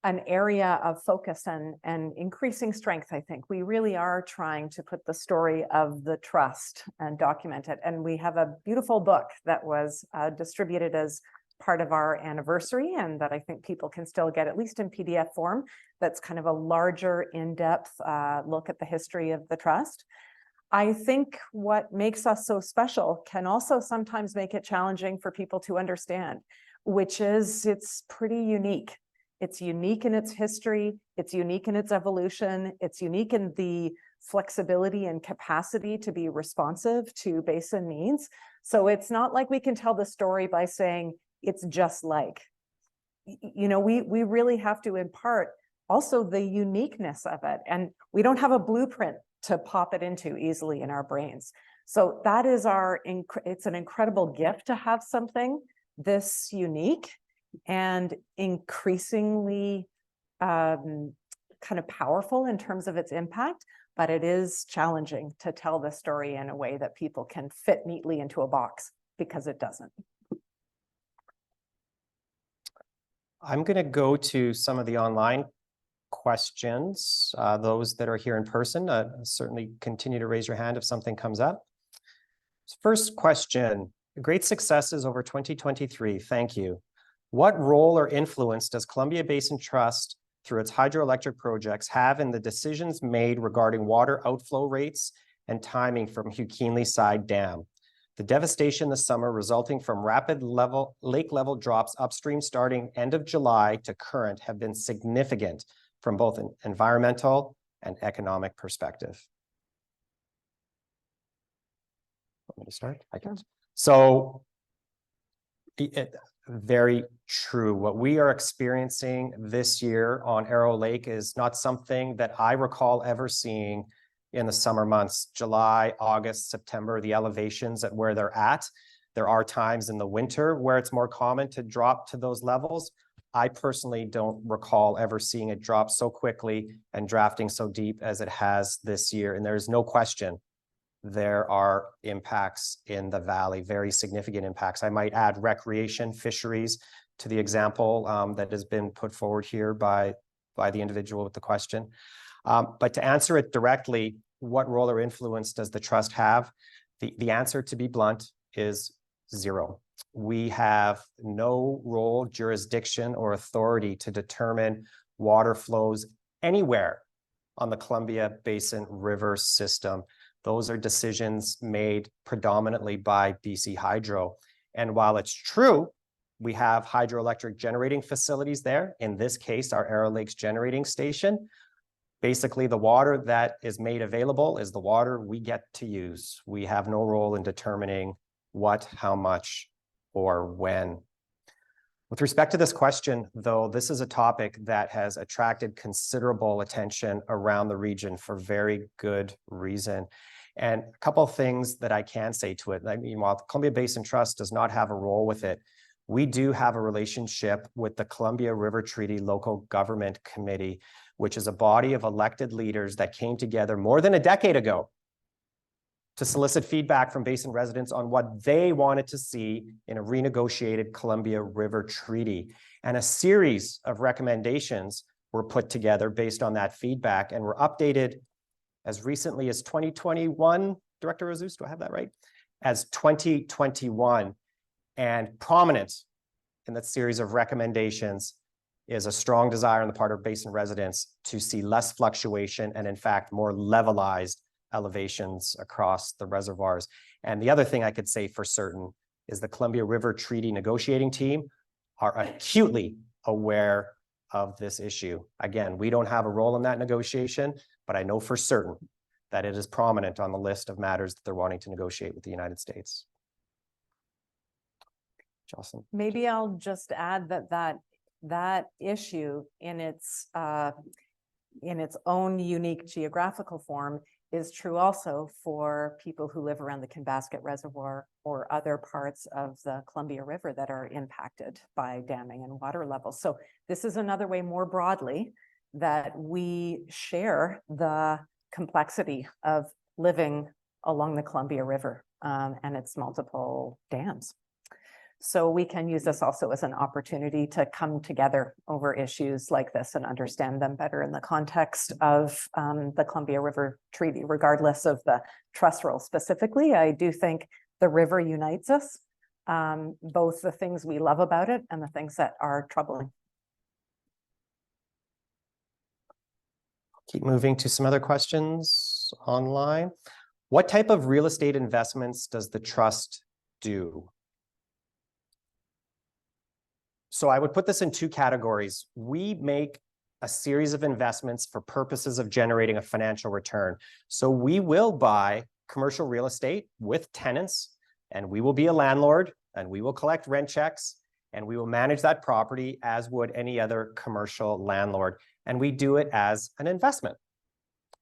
an area of focus and increasing strength. I think we really are trying to put the story of the trust and document it. And we have a beautiful book that was distributed as part of our anniversary, and that I think people can still get, at least in PDF form. That's kind of a larger, in-depth look at the history of the trust. I think what makes us so special can also sometimes make it challenging for people to understand, which is it's pretty unique. It's unique in its history, it's unique in its evolution, it's unique in the flexibility and capacity to be responsive to basin needs. So it's not like we can tell the story by saying it's just like. We really have to impart also the uniqueness of it, and we don't have a blueprint to pop it into easily in our brains. So that is it's an incredible gift to have something this unique and increasingly kind of powerful in terms of its impact, but it is challenging to tell the story in a way that people can fit neatly into a box, because it doesn't. I'm going to go to some of the online questions. Those that are here in person, certainly continue to raise your hand if something comes up. First question, great successes over 2023. Thank you. What role or influence does Columbia Basin Trust, through its hydroelectric projects, have in the decisions made regarding water outflow rates and timing from Huquinley Side Dam? The devastation this summer resulting from rapid lake level drops upstream starting end of July to current have been significant from both an environmental and economic perspective. Want me to start? I can. So, very true. What we are experiencing this year on Arrow Lake is not something that I recall ever seeing in the summer months, July, August, September, the elevations at where they're at. There are times in the winter where it's more common to drop to those levels. I personally don't recall ever seeing it drop so quickly and drafting so deep as it has this year. And there's no question there are impacts in the valley, very significant impacts. I might add recreation, fisheries to the example that has been put forward here by the individual with the question. But to answer it directly, what role or influence does the trust have? The answer, to be blunt, is zero. We have no role, jurisdiction, or authority to determine water flows anywhere on the Columbia Basin River system. Those are decisions made predominantly by BC Hydro. And while it's true, we have hydroelectric generating facilities there, in this case, our Arrow Lakes generating station. Basically, the water that is made available is the water we get to use. We have no role in determining what, how much, or when. With respect to this question, though, this is a topic that has attracted considerable attention around the region for very good reason. And a couple of things that I can say to it. I mean, while the Columbia Basin Trust does not have a role with it, we do have a relationship with the Columbia River Treaty Local Government Committee, which is a body of elected leaders that came together more than a decade ago to solicit feedback from Basin residents on what they wanted to see in a renegotiated Columbia River Treaty. And a series of recommendations were put together based on that feedback and were updated as recently as 2021. Director Azus, do I have that right? As 2021. And prominent in that series of recommendations is a strong desire on the part of Basin residents to see less fluctuation and, in fact, more levelized elevations across the reservoirs. And the other thing I could say for certain is the Columbia River Treaty negotiating team are acutely aware of this issue. Again, we don't have a role in that negotiation, but I know for certain that it is prominent on the list of matters that they're wanting to negotiate with the United States. Jocelyn. Maybe I'll just add that issue in its own unique geographical form is true also for people who live around the Kinbasket Reservoir or other parts of the Columbia River that are impacted by damming and water levels. So this is another way more broadly that we share the complexity of living along the Columbia River and its multiple dams. So we can use this also as an opportunity to come together over issues like this and understand them better in the context of the Columbia River Treaty, regardless of the trust role specifically. I do think the river unites us, both the things we love about it and the things that are troubling. Keep moving to some other questions online. What type of real estate investments does the trust do? So I would put this in two categories. We make a series of investments for purposes of generating a financial return. So we will buy commercial real estate with tenants, and we will be a landlord, and we will collect rent checks, and we will manage that property as would any other commercial landlord. And we do it as an investment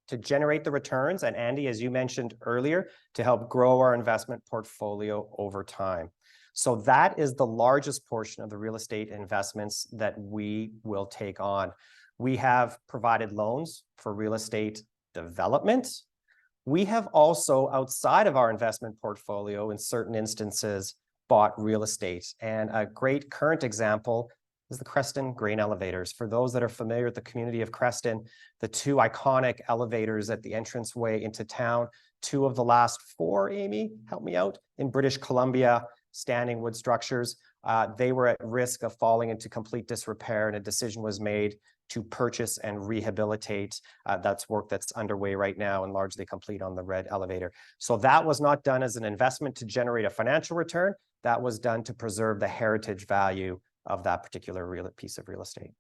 to generate the returns. And Andy, as you mentioned earlier, to help grow our investment portfolio over time. So that is the largest portion of the real estate investments that we will take on. We have provided loans for real estate development. We have also, outside of our investment portfolio, in certain instances, bought real estate. And a great current example is the Creston grain elevators. For those that are familiar with the community of Creston, the two iconic elevators at the entranceway into town, two of the last four, Amy, help me out, in British Columbia, standing wood structures, they were at risk of falling into complete disrepair, and a decision was made to purchase and rehabilitate. That's work that's underway right now and largely complete on the red elevator. So that was not done as an investment to generate a financial return. That was done to preserve the heritage value of that particular piece of real estate.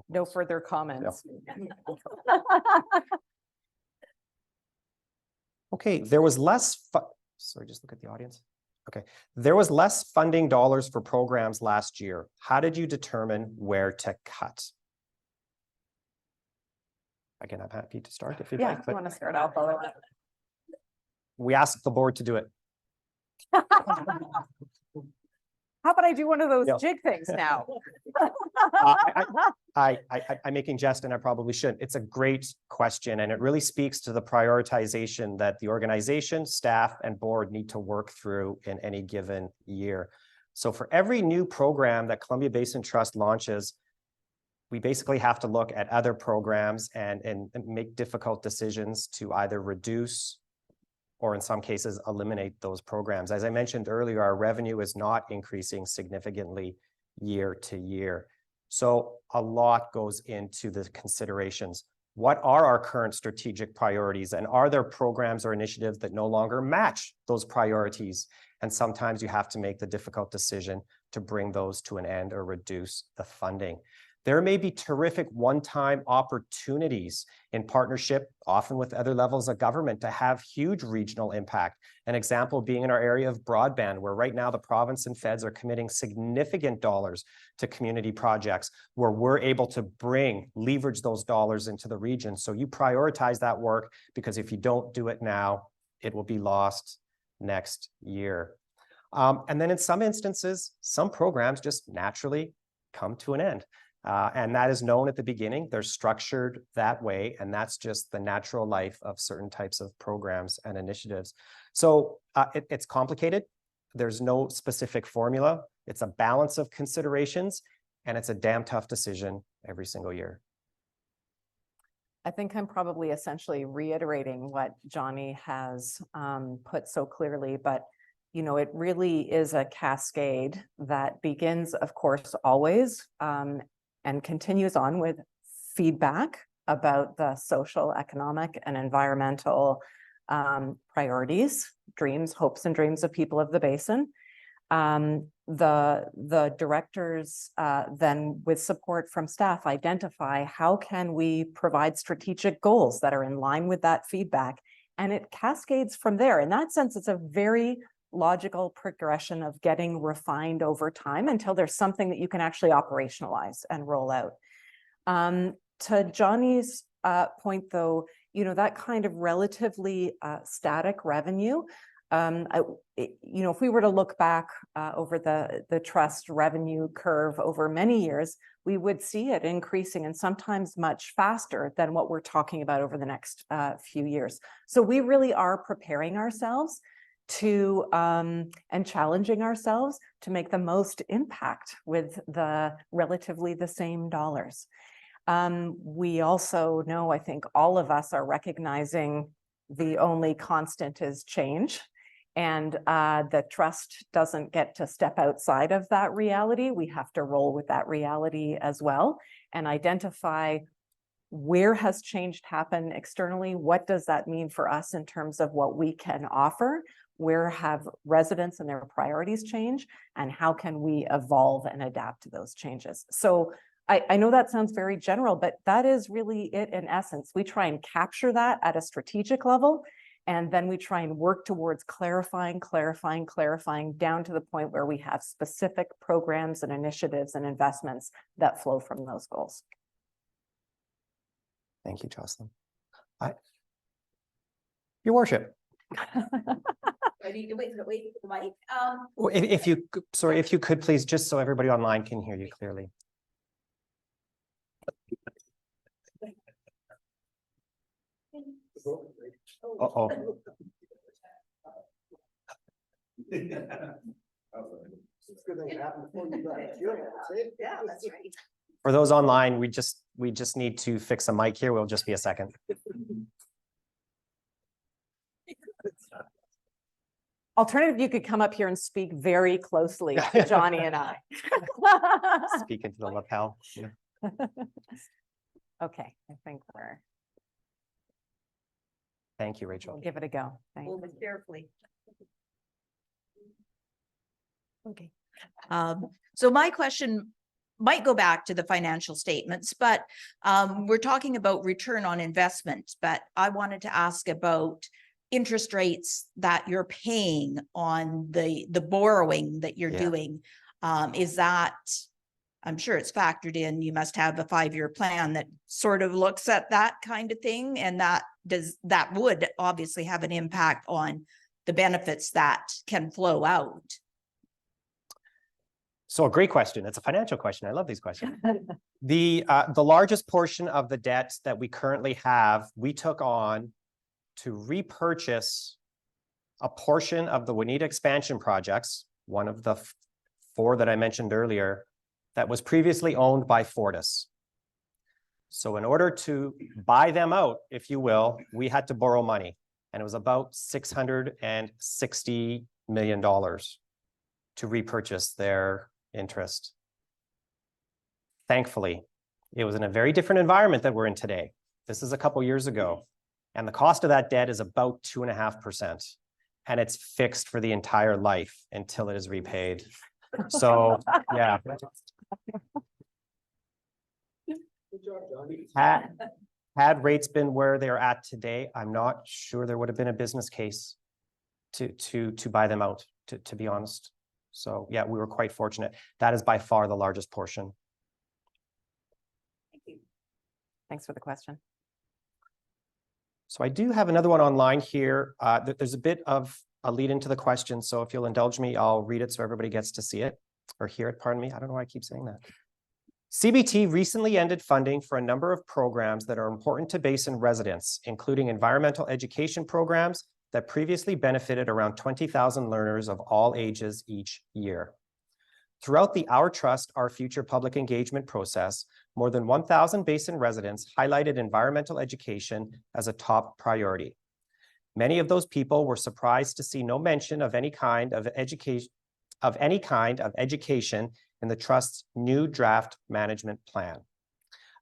No further comments. No. Okay, there was less, sorry, just look at the audience. Okay, there was less funding dollars for programs last year. How did you determine where to cut? Again, I'm happy to start if you'd like. Yeah, if you want to start, I'll follow up. We asked the board to do it. How about I do one of those jig things now? I'm making jest, and I probably shouldn't. It's a great question, and it really speaks to the prioritization that the organization, staff, and board need to work through in any given year. So for every new program that Columbia Basin Trust launches, we basically have to look at other programs and make difficult decisions to either reduce or in some cases eliminate those programs. As I mentioned earlier, our revenue is not increasing significantly year to year. So a lot goes into the considerations. What are our current strategic priorities, and are there programs or initiatives that no longer match those priorities? And sometimes you have to make the difficult decision to bring those to an end or reduce the funding. There may be terrific one-time opportunities in partnership, often with other levels of government, to have huge regional impact. An example being in our area of broadband, where right now the province and feds are committing significant dollars to community projects, where we're able to leverage those dollars into the region. So you prioritize that work, because if you don't do it now, it will be lost next year. And then in some instances, some programs just naturally come to an end. And that is known at the beginning. They're structured that way, and that's just the natural life of certain types of programs and initiatives. So it's complicated. There's no specific formula. It's a balance of considerations, and it's a damn tough decision every single year. I think I'm probably essentially reiterating what Johnny has put so clearly, but you know, it really is a cascade that begins, of course, always and continues on with feedback about the social, economic, and environmental priorities, dreams, hopes, and dreams of people of the basin. The directors then, with support from staff, identify how can we provide strategic goals that are in line with that feedback, and it cascades from there. In that sense, it's a very logical progression of getting refined over time until there's something that you can actually operationalize and roll out. To Johnny's point, though, you know, that kind of relatively static revenue, if we were to look back over the trust revenue curve over many years, we would see it increasing, and sometimes much faster than what we're talking about over the next few years. So we really are preparing ourselves to and challenging ourselves to make the most impact with the relatively the same dollars. We also know, I think all of us are recognizing the only constant is change. And the trust doesn't get to step outside of that reality. We have to roll with that reality as well and identify where has change happened externally. What does that mean for us in terms of what we can offer? Where have residents and their priorities changed? And how can we evolve and adapt to those changes? So I know that sounds very general, but that is really it in essence. We try and capture that at a strategic level. And then we try and work towards clarifying down to the point where we have specific programs and initiatives and investments that flow from those goals. Thank you, Jocelyn. Your worship. I need to wait for the mic. If you could please, just so everybody online can hear you clearly. Uh-oh. Yeah, that's right. For those online, we just need to fix a mic here. We'll just be a second. Alternative, you could come up here and speak very closely to Johnny and I. Speak into the lapel. Yeah. Okay, I think we're. Thank you, Rachel. We'll give it a go. Thank you. Carefully. Okay. So my question might go back to the financial statements, but we're talking about return on investment, but I wanted to ask about interest rates that you're paying on the borrowing that you're doing. Is that, I'm sure it's factored in, you must have a 5-year plan that sort of looks at that kind of thing, and that would obviously have an impact on the benefits that can flow out. So a great question. It's a financial question. I love these questions. The largest portion of the debt that we currently have, we took on to repurchase a portion of the Juanita expansion projects, one of the 4 that I mentioned earlier, that was previously owned by Fortis. So in order to buy them out, if you will, we had to borrow money, and it was about $660 million to repurchase their interest. Thankfully, it was in a very different environment that we're in today. This is a couple years ago, and the cost of that debt is about 2.5%, and it's fixed for the entire life until it is repaid. So yeah. Had rates been where they're at today, I'm not sure there would have been a business case to buy them out, to be honest. So yeah, we were quite fortunate. That is by far the largest portion. Thank you. Thanks for the question. So I do have another one online here. There's a bit of a lead into the question. So if you'll indulge me, I'll read it so everybody gets to see it or hear it. Pardon me. I don't know why I keep saying that. CBT recently ended funding for a number of programs that are important to Basin residents, including environmental education programs that previously benefited around 20,000 learners of all ages each year. Throughout the Our Trust, Our Future public engagement process, more than 1,000 Basin residents highlighted environmental education as a top priority. Many of those people were surprised to see no mention of any kind of education in the Trust's new draft management plan.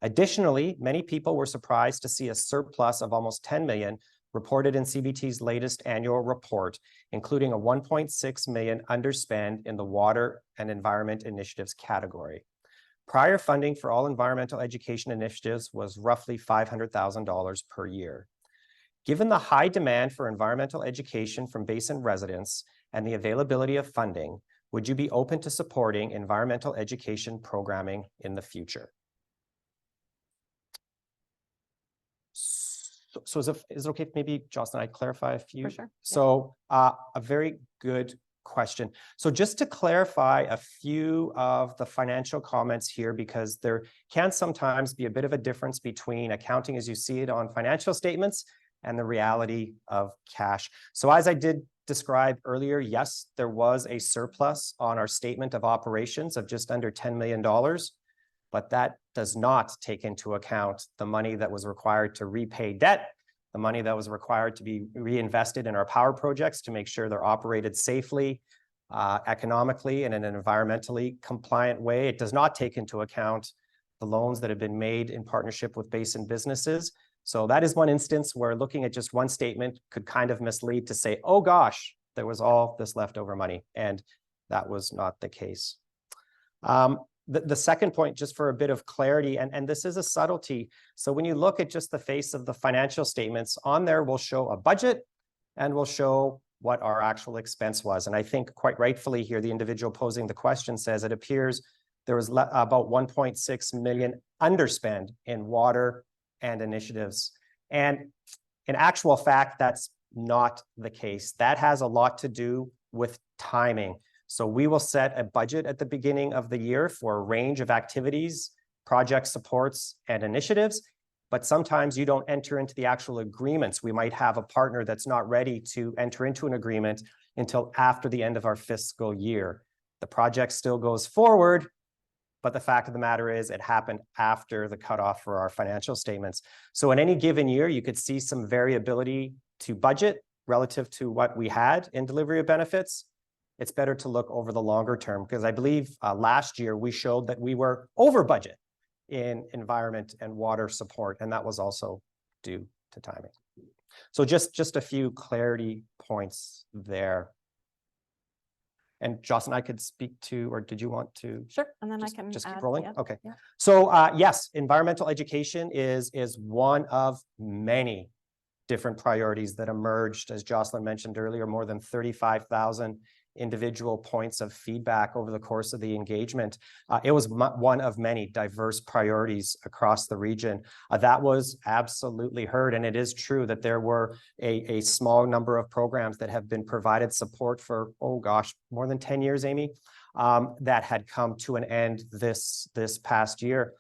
Additionally, many people were surprised to see a surplus of almost 10 million reported in CBT's latest annual report, including a 1.6 million underspend in the water and environment initiatives category. Prior funding for all environmental education initiatives was roughly $500,000 per year. Given the high demand for environmental education from Basin residents and the availability of funding, would you be open to supporting environmental education programming in the future? So is it okay if maybe, Jocelyn, I clarify a few? For sure. So a very good question. So just to clarify a few of the financial comments here, because there can sometimes be a bit of a difference between accounting as you see it on financial statements and the reality of cash. So as I did describe earlier, yes, there was a surplus on our statement of operations of just under $10 million, but that does not take into account the money that was required to repay debt, the money that was required to be reinvested in our power projects to make sure they're operated safely, economically, and in an environmentally compliant way. It does not take into account the loans that have been made in partnership with Basin businesses. So that is one instance where looking at just one statement could kind of mislead to say, oh gosh, there was all this leftover money. And that was not the case. The second point, just for a bit of clarity, and this is a subtlety. So when you look at just the face of the financial statements, on there will show a budget and will show what our actual expense was. And I think quite rightfully here, the individual posing the question says it appears there was about 1.6 million underspend in water and initiatives. And in actual fact, that's not the case. That has a lot to do with timing. So we will set a budget at the beginning of the year for a range of activities, project supports, and initiatives, but sometimes you don't enter into the actual agreements. We might have a partner that's not ready to enter into an agreement until after the end of our fiscal year. The project still goes forward, but the fact of the matter is it happened after the cutoff for our financial statements. So in any given year, you could see some variability to budget relative to what we had in delivery of benefits. It's better to look over the longer term, because I believe last year we showed that we were over budget in environment and water support, and that was also due to timing. So just a few clarity points there. And Jocelyn, I could speak to, or did you want to? Sure, and then just, I can just keep add, rolling. yeah, Okay. yeah. So yes, environmental education is one of many different priorities that emerged, as Jocelyn mentioned earlier, more than 35,000 individual points of feedback over the course of the engagement. It was one of many diverse priorities across the region. That was absolutely heard. And it is true that there were a small number of programs that have been provided support for, oh gosh, more than 10 years, Amy, that had come to an end this past year.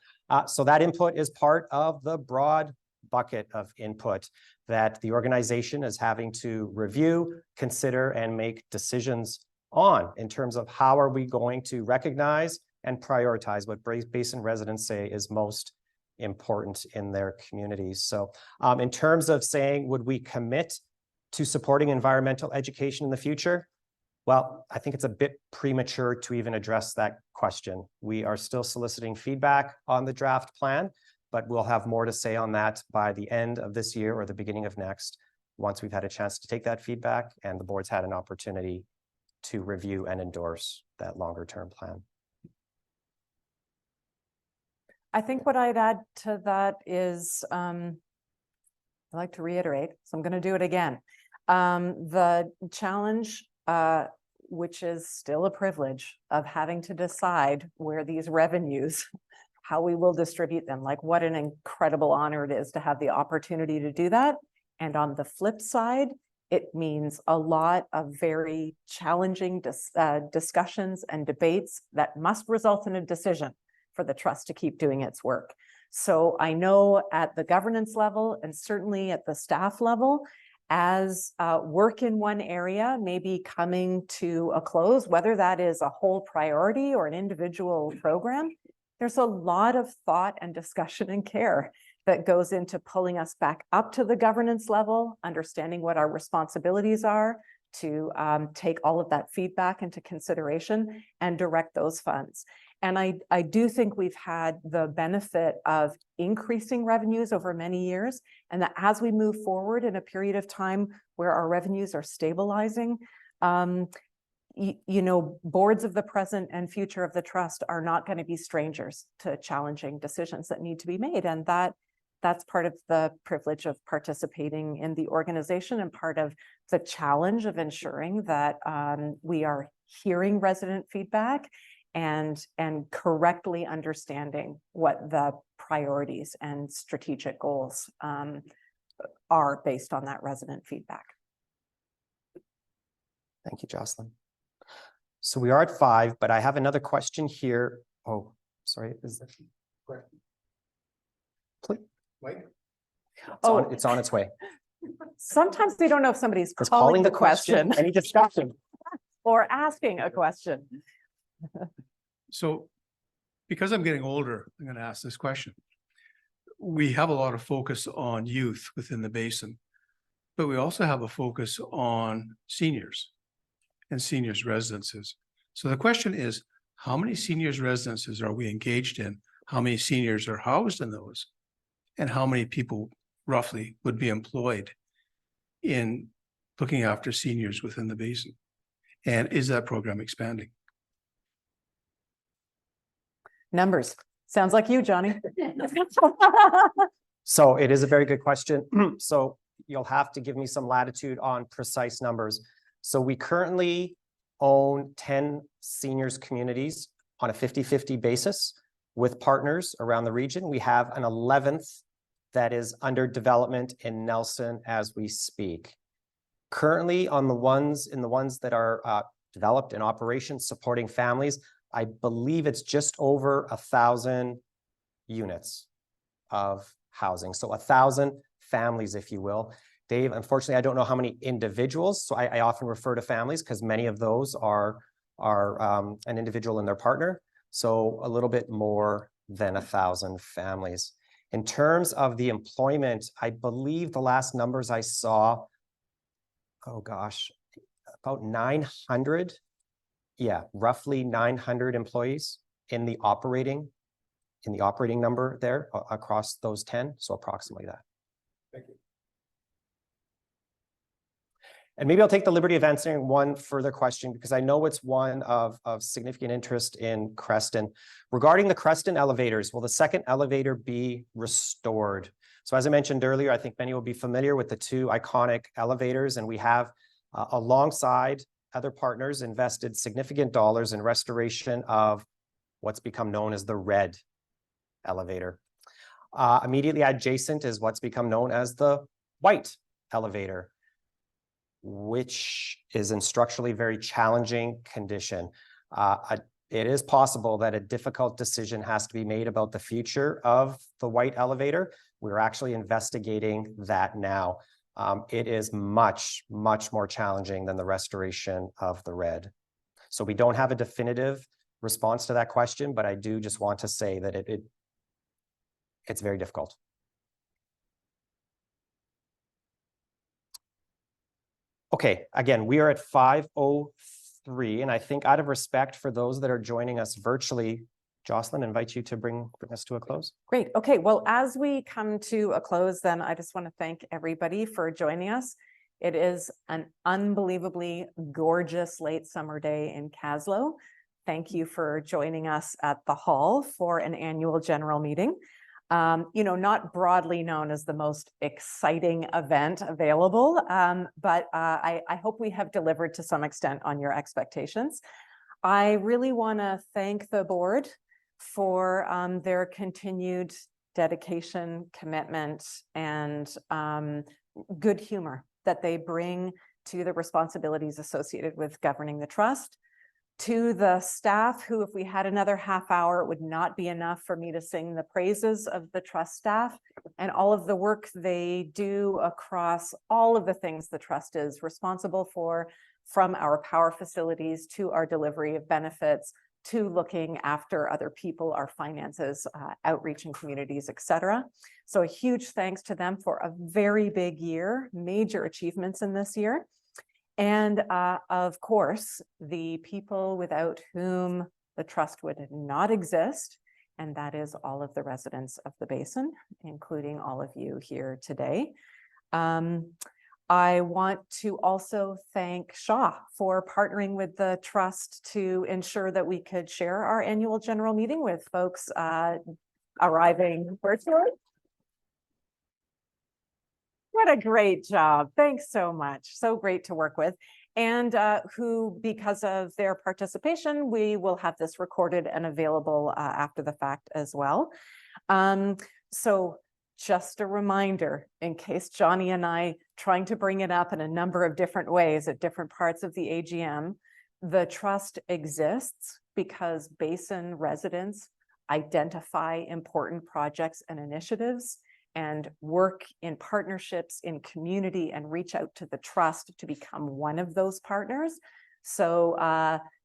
So that input is part of the broad bucket of input that the organization is having to review, consider, and make decisions on in terms of how are we going to recognize and prioritize what Basin residents say is most important in their communities. So in terms of saying, would we commit to supporting environmental education in the future? Well, I think it's a bit premature to even address that question. We are still soliciting feedback on the draft plan, but we'll have more to say on that by the end of this year or the beginning of next, once we've had a chance to take that feedback and the board's had an opportunity to review and endorse that longer term plan. I think what I'd add to that is, I like to reiterate, so I'm going to do it again. The challenge, which is still a privilege, of having to decide where these revenues, how we will distribute them. Like, what an incredible honor it is to have the opportunity to do that. And on the flip side, it means a lot of very challenging discussions and debates that must result in a decision for the trust to keep doing its work. So I know at the governance level and certainly at the staff level, as work in one area may be coming to a close, whether that is a whole priority or an individual program, there's a lot of thought and discussion and care that goes into pulling us back up to the governance level, understanding what our responsibilities are, to take all of that feedback into consideration and direct those funds. And I do think we've had the benefit of increasing revenues over many years, and that as we move forward in a period of time where our revenues are stabilizing, you know, boards of the present and future of the trust are not going to be strangers to challenging decisions that need to be made. And that's part of the privilege of participating in the organization and part of the challenge of ensuring that we are hearing resident feedback and correctly understanding what the priorities and strategic goals are based on that resident feedback. Thank you, Jocelyn. So we are at 5, but I have another question here. Oh, sorry, is that? Please. Mike? It's on its way. Sometimes they don't know if somebody's It's calling the question Any discussion? or asking a question. So because I'm getting older, I'm going to ask this question. We have a lot of focus on youth within the basin, but we also have a focus on seniors and seniors residences. So the question is, how many seniors residences are we engaged in? How many seniors are housed in those? And how many people roughly would be employed in looking after seniors within the basin? And is that program expanding? Numbers. Sounds like you, Johnny. So it is a very good question. So you'll have to give me some latitude on precise numbers. So we currently own 10 seniors communities on a 50-50 basis with partners around the region. We have an 11th that is under development in Nelson as we speak. Currently on the ones that are developed in operation supporting families, I believe it's just over 1,000 units of housing. So 1,000 families, if you will. Dave, unfortunately, I don't know how many individuals, so I often refer to families because many of those are an individual and their partner. So a little bit more than 1,000 families. In terms of the employment, I believe the last numbers I saw, oh gosh, about 900. Yeah, roughly 900 employees in the operating number there across those 10. So approximately that. Thank you. And maybe I'll take the liberty of answering one further question because I know it's one of significant interest in Creston. Regarding the Creston elevators, will the second elevator be restored? So as I mentioned earlier, I think many will be familiar with the 2 iconic elevators, and we have alongside other partners invested significant dollars in restoration of what's become known as the red elevator. Immediately adjacent is what's become known as the white elevator, which is in structurally very challenging condition. It is possible that a difficult decision has to be made about the future of the white elevator. We're actually investigating that now. It is much, much more challenging than the restoration of the red. So we don't have a definitive response to that question, but I do just want to say that it's very difficult. Okay, again, we are at 5:03, and I think out of respect for those that are joining us virtually, Jocelyn, invite you to bring us to a close. Great. Okay. Well, as we come to a close, then I just want to thank everybody for joining us. It is an unbelievably gorgeous late summer day in Kaslo. Thank you for joining us at the hall for an annual general meeting. You know, not broadly known as the most exciting event available, but I hope we have delivered to some extent on your expectations. I really want to thank the board for their continued dedication, commitment, and good humor that they bring to the responsibilities associated with governing the trust. To the staff who, if we had another half hour, it would not be enough for me to sing the praises of the trust staff and all of the work they do across all of the things the trust is responsible for, from our power facilities to our delivery of benefits, to looking after other people, our finances, outreach in communities, et cetera. So a huge thanks to them for a very big year, major achievements in this year. And of course, the people without whom the trust would not exist. And that is all of the residents of the basin, including all of you here today. I want to also thank Shaw for partnering with the trust to ensure that we could share our annual general meeting with folks arriving virtually. What a great job. Thanks so much. So great to work with. And who, because of their participation, we will have this recorded and available after the fact as well. So just a reminder, in case Johnny and I trying to bring it up in a number of different ways at different parts of the AGM, the trust exists because Basin residents identify important projects and initiatives and work in partnerships in community and reach out to the trust to become one of those partners. So,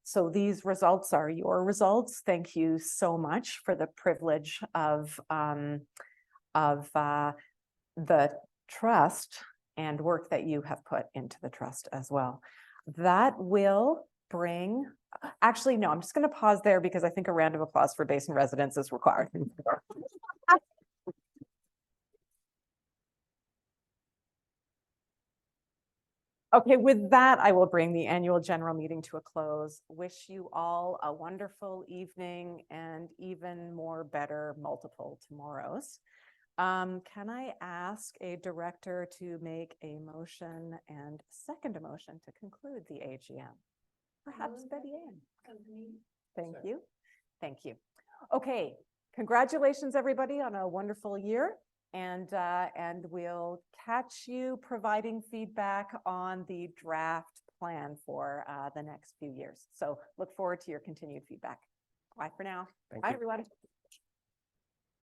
so these results are your results. Thank you so much for the privilege of the trust and work that you have put into the trust as well. That will bring, actually, no, I'm just going to pause there because I think a round of applause for Basin residents is required. Okay, with that, I will bring the annual general meeting to a close. Wish you all a wonderful evening and even more better multiple tomorrows. Can I ask a director to make a motion and second a motion to conclude the AGM? Perhaps Betty Ann. Thank you. Thank you. Okay, congratulations everybody on a wonderful year. And we'll catch you providing feedback on the draft plan for the next few years. So look forward to your continued feedback. Bye for now. Bye, everyone.